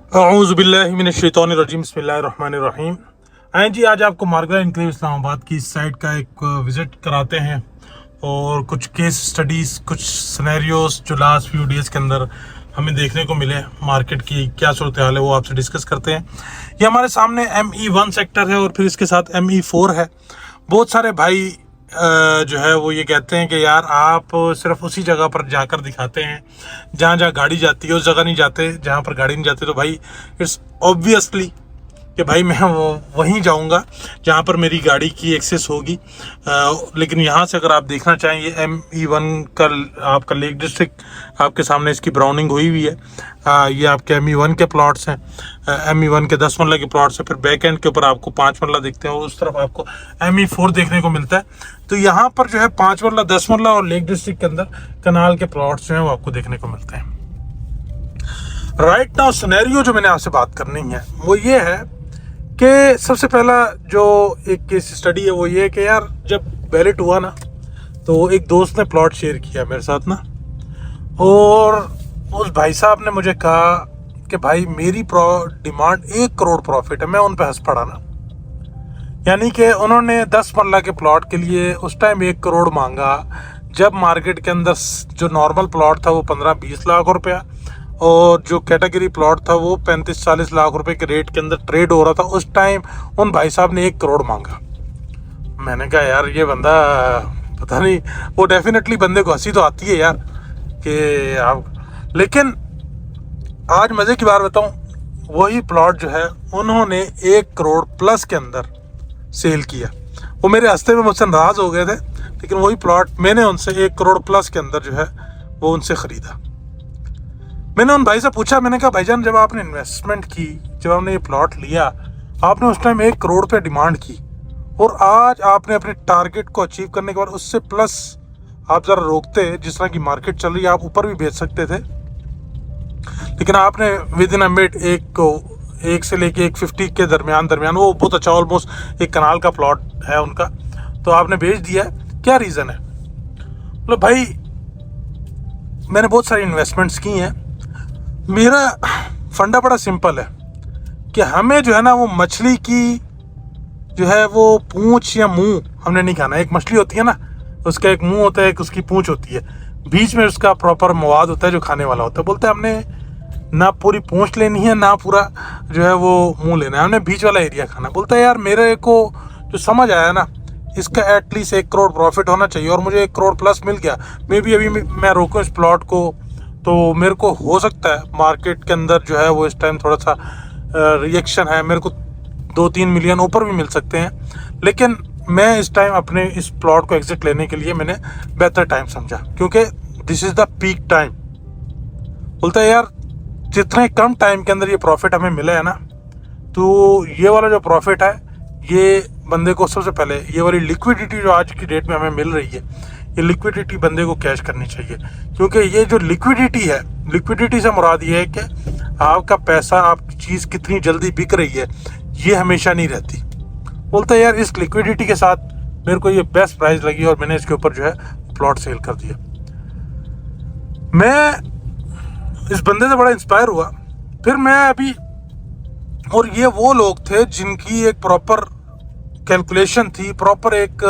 औज़ुबिल्लाहि मिनश्शैतानिर्रजीम बिस्मिल्लाहिर्रहमानिर्रहीम। आए जी, आज आपको मार्गला एनक्लेव इस्लामाबाद की इस साइट का एक विज़िट कराते हैं और कुछ केस स्टडीज़, कुछ सिनेरियोस जो लास्ट फ्यू डेज़ के अंदर हमें देखने को मिले, मार्केट की क्या सूरत हाल है वो आपसे डिस्कस करते हैं। ये हमारे सामने ME1 सेक्टर है और फिर इसके साथ ME4 है। बहुत सारे भाई जो है वो ये कहते हैं कि यार आप सिर्फ उसी जगह पर जाकर दिखाते हैं जहाँ जहाँ गाड़ी जाती है, उस जगह नहीं जाते जहाँ पर गाड़ी नहीं जाती। तो भाई इट्स ऑब्वियसली कि भाई मैं वहीं जाऊंगा जहाँ पर मेरी गाड़ी की एक्सेस होगी। लेकिन यहाँ से अगर आप देखना चाहें, ये ME1 का आपका लेक डिस्ट्रिक्ट आपके सामने इसकी ब्राउनिंग हुई है। ये आपके ME1 के प्लॉट्स हैं, ME1 के 10 मरला के प्लॉट्स हैं। फिर बैक एंड के ऊपर आपको 5 मरला दिखते हैं और उस तरफ आपको ME4 देखने को मिलता है। तो यहाँ पर जो है 5 मरला, 10 मरला और लेक डिस्ट्रिक्ट के अंदर कनाल के प्लॉट्स जो हैं वो आपको देखने को मिलते हैं। राइट नाउ सिनेरियो जो मैंने आपसे बात करनी है वो ये है कि सबसे पहला जो एक केस स्टडी है वो ये है कि यार जब बैलेट हुआ ना, तो एक दोस्त ने प्लॉट शेयर किया मेरे साथ ना, और उस भाई साहब ने मुझे कहा कि भाई मेरी डिमांड 1 करोड़ प्रॉफिट है। मैं उन पे हंस पड़ा ना, यानी कि उन्होंने 10 मरला के प्लॉट के लिए उस टाइम 1 करोड़ मांगा, जब मार्केट के अंदर जो नॉर्मल प्लॉट था वो 15-20 लाख रुपया और जो कैटेगरी प्लॉट था वो 35-40 लाख रुपए के रेट के अंदर ट्रेड हो रहा था। उस टाइम उन भाई साहब ने 1 करोड़ मांगा। मैंने कहा यार ये बंदा पता नहीं, वो डेफिनेटली बंदे को हंसी तो आती है यार कि आप, लेकिन आज मज़े की बात बताऊं, वही प्लॉट जो है उन्होंने 1 करोड़ प्लस के अंदर सेल किया। वो मेरे हंसते में मुझसे नाराज़ हो गए थे, लेकिन वही प्लॉट मैंने उनसे 1 करोड़ प्लस के अंदर जो है वो उनसे ख़रीदा। मैंने उन भाई से पूछा, मैंने कहा भाईजान जब आपने इन्वेस्टमेंट की, जब आपने ये प्लॉट लिया, आपने उस टाइम 1 करोड़ पे डिमांड की और आज आपने अपने टारगेट को अचीव करने के बाद उससे प्लस आप ज़रा रोकते, जिस तरह की मार्केट चल रही है आप ऊपर भी बेच सकते थे, लेकिन आपने विद इन अ मिनट एक से लेके 150 के दरमियान वो बहुत अच्छा, ऑलमोस्ट एक कनाल का प्लॉट है उनका, तो आपने बेच दिया। क्या रीज़न है? मतलब भाई मैंने बहुत सारी इन्वेस्टमेंट्स की हैं। मेरा फंडा बड़ा सिंपल है कि हमें जो है ना वो मछली की जो है वो पूंछ या मुंह हमने नहीं खाना। एक मछली होती है ना, उसका एक मुंह होता है, एक उसकी पूंछ होती है, बीच में उसका प्रॉपर मवाद होता है जो खाने वाला होता है। बोलते हैं हमने ना पूरी पूंछ लेनी है ना पूरा जो है वो मुंह लेना है, हमने बीच वाला एरिया खाना। बोलता है यार मेरे को जो समझ आया ना, इसका एटलीस्ट 1 करोड़ प्रॉफिट होना चाहिए और मुझे 1 करोड़ प्लस मिल गया। मे बी अभी मैं रोकूँ इस प्लॉट को तो मेरे को हो सकता है मार्केट के अंदर जो है वो इस टाइम थोड़ा सा रिएक्शन है, मेरे को 2-3 मिलियन ऊपर भी मिल सकते हैं, लेकिन मैं इस टाइम अपने इस प्लॉट को एग्जिट लेने के लिए मैंने बेहतर टाइम समझा, क्योंकि this is the peak time. बोलता है यार जितने कम टाइम के अंदर ये प्रॉफिट हमें मिला है ना, तो ये वाला जो प्रॉफिट है ये बंदे को सबसे पहले ये वाली लिक्विडिटी जो आज की डेट में हमें मिल रही है, ये लिक्विडिटी बंदे को कैश करनी चाहिए। क्योंकि ये जो लिक्विडिटी है, लिक्विडिटी से मुराद ये है कि आपका पैसा, आपकी चीज़ कितनी जल्दी बिक रही है, ये हमेशा नहीं रहती। बोलता है यार इस लिक्विडिटी के साथ मेरे को ये बेस्ट प्राइस लगी और मैंने इसके ऊपर जो है प्लॉट सेल कर दिया। मैं इस बंदे से बड़ा इंस्पायर हुआ। फिर मैं अभी, और ये वो लोग थे जिनकी एक प्रॉपर कैलकुलेशन थी, प्रॉपर एक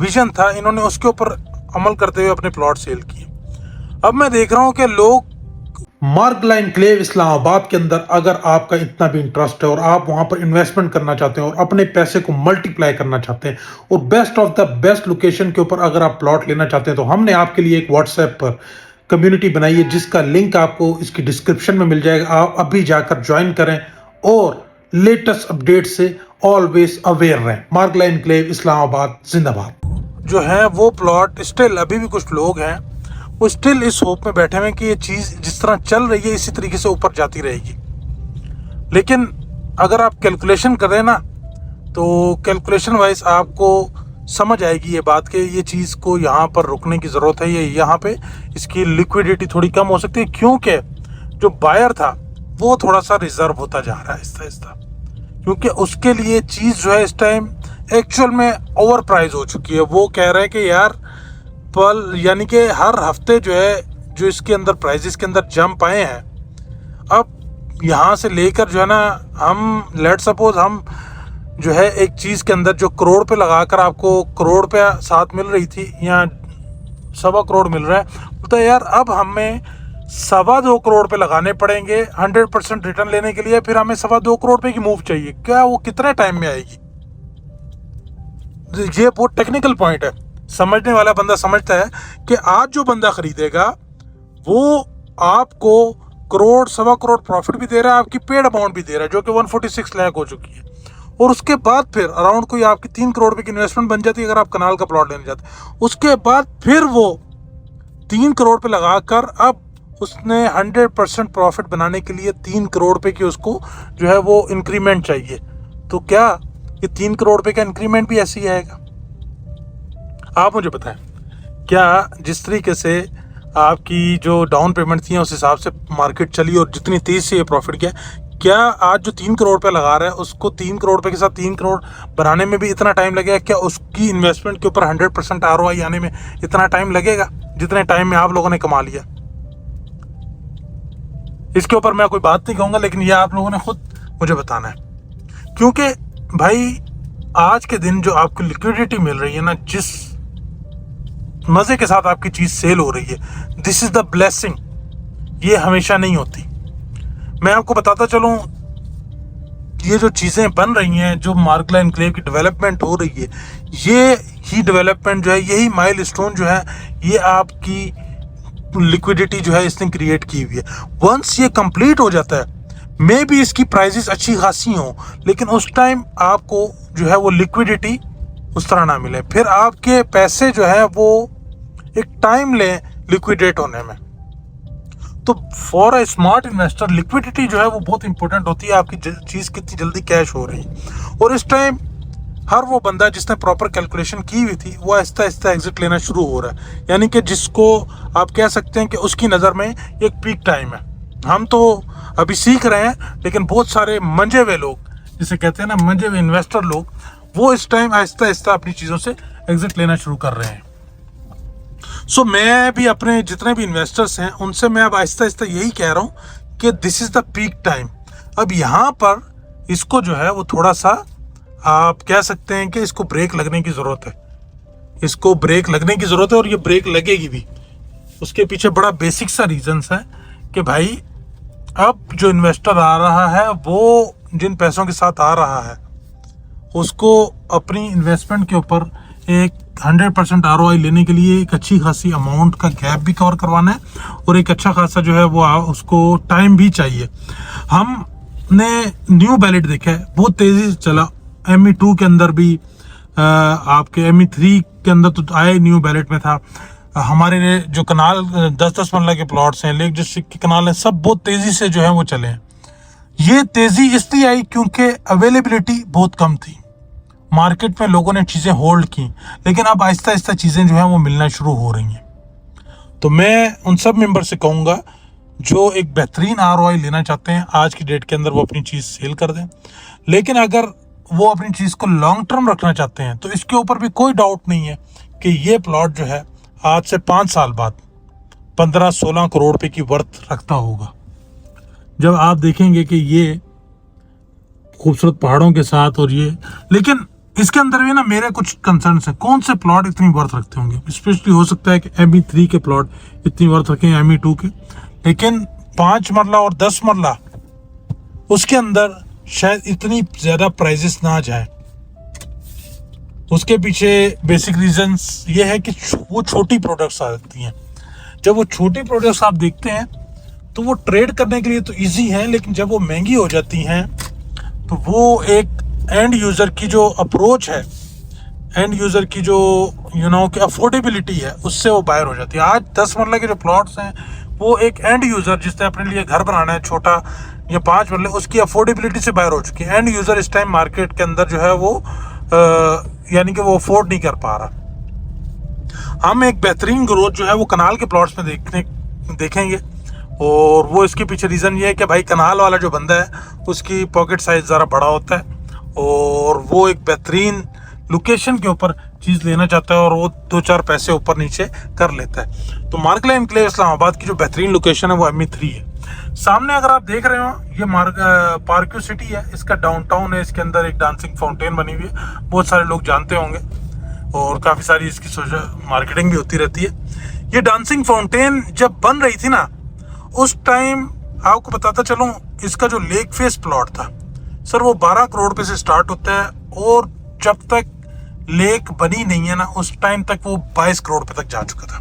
विजन था, इन्होंने उसके ऊपर अमल करते हुए अपने प्लॉट सेल किए। अब मैं देख रहा हूँ कि लोग मार्गला एनक्लेव इस्लामाबाद के अंदर अगर आपका इतना भी इंटरेस्ट है और आप वहां पर इन्वेस्टमेंट करना चाहते हैं और अपने पैसे को मल्टीप्लाई करना चाहते हैं और best of the best location के ऊपर अगर आप प्लॉट लेना चाहते हैं, तो हमने आपके लिए एक व्हाट्सएप पर कम्युनिटी बनाई है जिसका लिंक आपको इसकी डिस्क्रिप्शन में मिल जाएगा। आप अभी जाकर ज्वाइन करें और लेटेस्ट अपडेट से ऑलवेज अवेयर रहें। मार्गला एनक्लेव इस्लामाबाद जिंदाबाद। जो है वो प्लॉट स्टिल अभी भी कुछ लोग हैं वो स्टिल इस होप में बैठे हुए हैं कि ये चीज़ जिस तरह चल रही है इसी तरीके से ऊपर जाती रहेगी। लेकिन अगर आप कैलकुलेशन कर रहे हैं ना, तो कैलकुलेशन वाइज आपको समझ आएगी ये बात कि ये चीज़ को यहाँ पर रुकने की ज़रूरत है, ये यहाँ पे इसकी लिक्विडिटी थोड़ी कम हो सकती है, क्योंकि जो बायर था वो थोड़ा सा रिजर्व होता जा रहा है आहिस्ता आहिस्ता, क्योंकि उसके लिए चीज़ जो है इस टाइम एक्चुअल में ओवर प्राइस हो चुकी है। वो कह रहे हैं कि यार यानी कि हर हफ्ते जो है जो इसके अंदर प्राइजेस के अंदर जंप आए हैं, अब यहाँ से लेकर जो है ना, हम लेट सपोज हम जो है एक चीज़ के अंदर जो करोड़ पे लगाकर आपको करोड़ रुपया साथ मिल रही थी या 1.25 करोड़ मिल रहा है, तो यार अब हमें 2.25 करोड़ पे लगाने पड़ेंगे 100% रिटर्न लेने के लिए। फिर हमें 2.25 करोड़ पे की मूव चाहिए, क्या वो कितने टाइम में आएगी? ये बहुत टेक्निकल पॉइंट है, समझने वाला बंदा समझता है कि आज जो बंदा खरीदेगा वो आपको करोड़ 1.25 करोड़ प्रॉफिट भी दे रहा है, आपकी पेड अमाउंट भी दे रहा है जो कि 146 लाख हो चुकी है। और उसके बाद फिर अराउंड कोई आपकी 3 करोड़ रुपए की इन्वेस्टमेंट बन जाती है अगर आप कनाल का प्लॉट लेने जाते हैं। उसके बाद फिर वो 3 करोड़ पे लगाकर अब उसने 100% प्रॉफिट बनाने के लिए 3 करोड़ रुपए की उसको जो है वो इंक्रीमेंट चाहिए। तो क्या ये 3 करोड़ रुपए का इंक्रीमेंट भी ऐसे ही आएगा? आप मुझे बताएं, क्या जिस तरीके से आपकी जो डाउन पेमेंट थी उस हिसाब से मार्केट चली और जितनी तेज़ी से ये प्रॉफिट किया, क्या आज जो 3 करोड़ पे लगा रहा है उसको 3 करोड़ रुपए के साथ 3 करोड़ बनाने में भी इतना टाइम लगेगा? क्या उसकी इन्वेस्टमेंट के ऊपर 100% ROI आने में इतना टाइम लगेगा जितने टाइम में आप लोगों ने कमा लिया? इसके ऊपर मैं कोई बात नहीं कहूँगा, लेकिन ये आप लोगों ने खुद मुझे बताना है। क्योंकि भाई आज के दिन जो आपको लिक्विडिटी मिल रही है ना, जिस मज़े के साथ आपकी चीज़ सेल हो रही है, दिस इज़ द ब्लेसिंग। ये हमेशा नहीं होती। मैं आपको बताता चलूँ, ये जो चीज़ें बन रही हैं, जो मार्गला एनक्लेव की डेवलपमेंट हो रही है, ये ही डेवलपमेंट जो है, यही माइलस्टोन जो है, ये आपकी लिक्विडिटी जो है इसने क्रिएट की हुई है। वंस ये कंप्लीट हो जाता है, मे बी इसकी प्राइजेस अच्छी खासी हों, लेकिन उस टाइम आपको जो है वो लिक्विडिटी उस तरह ना मिले, फिर आपके पैसे जो है वो एक टाइम लें लिक्विडेट होने में। तो for a smart investor liquidity जो है वो बहुत इंपॉर्टेंट होती है, आपकी चीज़ कितनी जल्दी कैश हो रही है। और इस टाइम हर वो बंदा जिसने प्रॉपर कैलकुलेशन की हुई थी वो आहिस्ता आहिस्ता एग्जिट लेना शुरू हो रहा है, यानी कि जिसको आप कह सकते हैं कि उसकी नज़र में एक पीक टाइम है। हम तो अभी सीख रहे हैं, लेकिन बहुत सारे मंजे हुए लोग, जिसे कहते हैं ना मंजे हुए इन्वेस्टर लोग, वो इस टाइम आहिस्ता आहिस्ता अपनी चीज़ों से एग्जिट लेना शुरू कर रहे हैं। सो मैं भी अपने जितने भी इन्वेस्टर्स हैं उनसे मैं अब आहिस्ता आहिस्ता यही कह रहा हूँ कि this is the peak time. अब यहाँ पर इसको जो है वो थोड़ा सा आप कह सकते हैं कि इसको ब्रेक लगने की ज़रूरत है, इसको ब्रेक लगने की ज़रूरत है, और ये ब्रेक लगेगी भी। उसके पीछे बड़ा बेसिक सा रीजंस है कि भाई अब जो इन्वेस्टर आ रहा है वो जिन पैसों के साथ आ रहा है उसको अपनी इन्वेस्टमेंट के ऊपर एक 100% ROI लेने के लिए एक अच्छी खासी अमाउंट का गैप भी कवर करवाना है, और एक अच्छा खासा जो है वो उसको टाइम भी चाहिए। हमने न्यू बैलेट देखा है, बहुत तेज़ी से चला। ME2 के अंदर भी आपके ME3 के अंदर तो आए न्यू बैलेट में था। हमारे जो कनाल 10-10 मरला के प्लॉट्स हैं, लेक डिस्ट्रिक्ट के कनाल हैं, सब बहुत तेज़ी से जो है वो चले हैं। ये तेज़ी इसलिए आई क्योंकि अवेलेबिलिटी बहुत कम थी, मार्केट में लोगों ने चीज़ें होल्ड की, लेकिन अब आहिस्ता आहिस्ता चीज़ें जो हैं वो मिलना शुरू हो रही हैं। तो मैं उन सब मेंबर से कहूँगा जो एक बेहतरीन ROI लेना चाहते हैं आज की डेट के अंदर, वो अपनी चीज़ सेल कर दें। लेकिन अगर वो अपनी चीज़ को लॉन्ग टर्म रखना चाहते हैं तो इसके ऊपर भी कोई डाउट नहीं है कि ये प्लॉट जो है आज से 5 साल बाद 15-16 करोड़ रुपए की वर्थ रखता होगा। जब आप देखेंगे कि ये खूबसूरत पहाड़ों के साथ और ये, लेकिन इसके अंदर भी ना मेरे कुछ कंसर्न्स हैं, कौन से प्लॉट इतनी वर्थ रखते होंगे। स्पेशली हो सकता है कि ME3 के प्लॉट इतनी वर्थ रखें, ME2 के, लेकिन 5 मरला और 10 मरला उसके अंदर शायद इतनी ज़्यादा प्राइजेस ना जाए। उसके पीछे बेसिक रीजंस ये है कि वो छोटी प्रोडक्ट्स आ जाती हैं। जब वो छोटी प्रोडक्ट्स आप देखते हैं तो वो ट्रेड करने के लिए तो इजी है, लेकिन जब वो महंगी हो जाती हैं तो वो एक एंड यूज़र की जो अप्रोच है, एंड यूज़र की जो कि अफोर्डेबिलिटी है, उससे वो बाहर हो जाती है। आज 10 मरला के जो प्लॉट्स हैं वो एक एंड यूज़र जिसने अपने लिए घर बनाना है छोटा या 5 मरले, उसकी अफोर्डेबिलिटी से बाहर हो चुकी है। एंड यूज़र इस टाइम मार्केट के अंदर जो है वो यानी कि वो अफोर्ड नहीं कर पा रहा। हम एक बेहतरीन ग्रोथ जो है वो कनाल के प्लॉट्स में देखेंगे, और वो इसके पीछे रीज़न ये है कि भाई कनाल वाला जो बंदा है उसकी पॉकेट साइज़ ज़रा बड़ा होता है और वो एक बेहतरीन लोकेशन के ऊपर चीज़ लेना चाहता है और वो 2-4 पैसे ऊपर नीचे कर लेता है। तो मार्गला एनक्लेव इस्लामाबाद की जो बेहतरीन लोकेशन है वो ME3 है। सामने अगर आप देख रहे हो ये पार्क्यू सिटी है, इसका डाउनटाउन है, इसके अंदर एक डांसिंग फाउंटेन बनी हुई है, बहुत सारे लोग जानते होंगे और काफ़ी सारी इसकी सोशल मार्केटिंग भी होती रहती है। ये डांसिंग फाउंटेन जब बन रही थी ना, उस टाइम आपको बताता चलूँ, इसका जो लेक फेस प्लॉट था सर वो 12 करोड़ पे से स्टार्ट होता है, और जब तक लेक बनी नहीं है ना उस टाइम तक वो 22 करोड़ पे तक जा चुका था।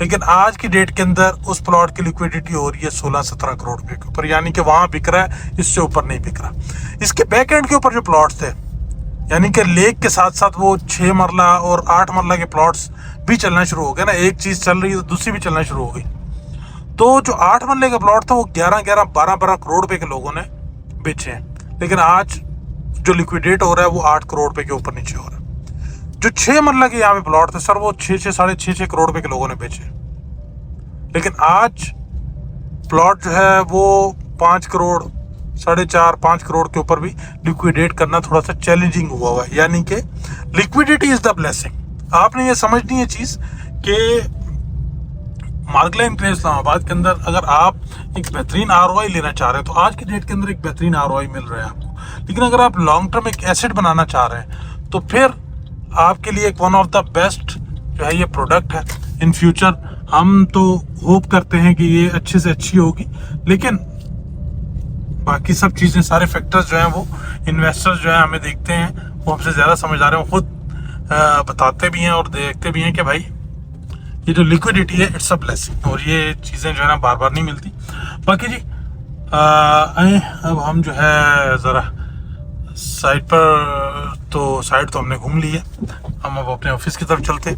लेकिन आज की डेट के अंदर उस प्लॉट की लिक्विडिटी हो रही है 16-17 करोड़ रुपए के ऊपर, यानी कि वहां बिक रहा है, इससे ऊपर नहीं बिक रहा। इसके बैक एंड के ऊपर जो प्लॉट्स थे, यानी कि लेक के साथ साथ वो 6 मरला और 8 मरला के प्लॉट्स भी चलना शुरू हो गए ना, एक चीज चल रही है तो दूसरी भी चलना शुरू हो गई। तो जो 8 मरले का प्लॉट था वो 11-11, 12-12 करोड़ रुपए के लोगों ने बेचे हैं, लेकिन आज जो लिक्विडेट हो रहा है वो 8 करोड़ रुपए के ऊपर नीचे हो रहा है। जो 6 मरला के यहाँ पे प्लॉट थे सर वो 6-6, 6.5 करोड़ रुपए के लोगों ने बेचे, लेकिन आज प्लॉट जो है वो 5 करोड़, 4.5-5 करोड़ के ऊपर भी लिक्विडेट करना थोड़ा सा चैलेंजिंग हुआ है। यानी कि लिक्विडिटी इज द ब्लेसिंग। आपने ये समझनी है चीज कि मार्गलाइन ट्रेड इस्लामाबाद के अंदर अगर आप एक बेहतरीन आरओआई लेना चाह रहे हैं तो आज की डेट के अंदर एक बेहतरीन आरओआई मिल रहा है आपको। लेकिन अगर आप लॉन्ग टर्म एक एसेट बनाना चाह रहे हैं तो फिर आपके लिए एक वन ऑफ द बेस्ट जो है ये प्रोडक्ट है। इन फ्यूचर हम तो होप करते हैं कि ये अच्छे से अच्छी होगी, लेकिन बाकी सब चीज़ें, सारे फैक्टर्स जो हैं वो इन्वेस्टर्स जो है हमें देखते हैं, वो हमसे ज़्यादा समझदार हैं, वो खुद बताते भी हैं और देखते भी हैं कि भाई ये जो लिक्विडिटी है इट्स अ ब्लेसिंग, और ये चीज़ें जो है ना बार बार नहीं मिलती। बाकी जी आए अब हम जो है ज़रा साइड पर, तो साइड तो हमने घूम ली है, हम अब अपने ऑफिस की तरफ चलते।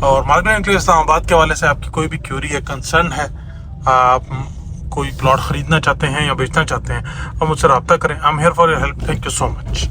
और मार्गलाइन ट्रेड इस्लामाबाद के हवाले से आपकी कोई भी क्यूरी या कंसर्न है, आप कोई प्लॉट खरीदना चाहते हैं या बेचना चाहते हैं, आप मुझसे रब्ता करें। I am here for your help. Thank you so much.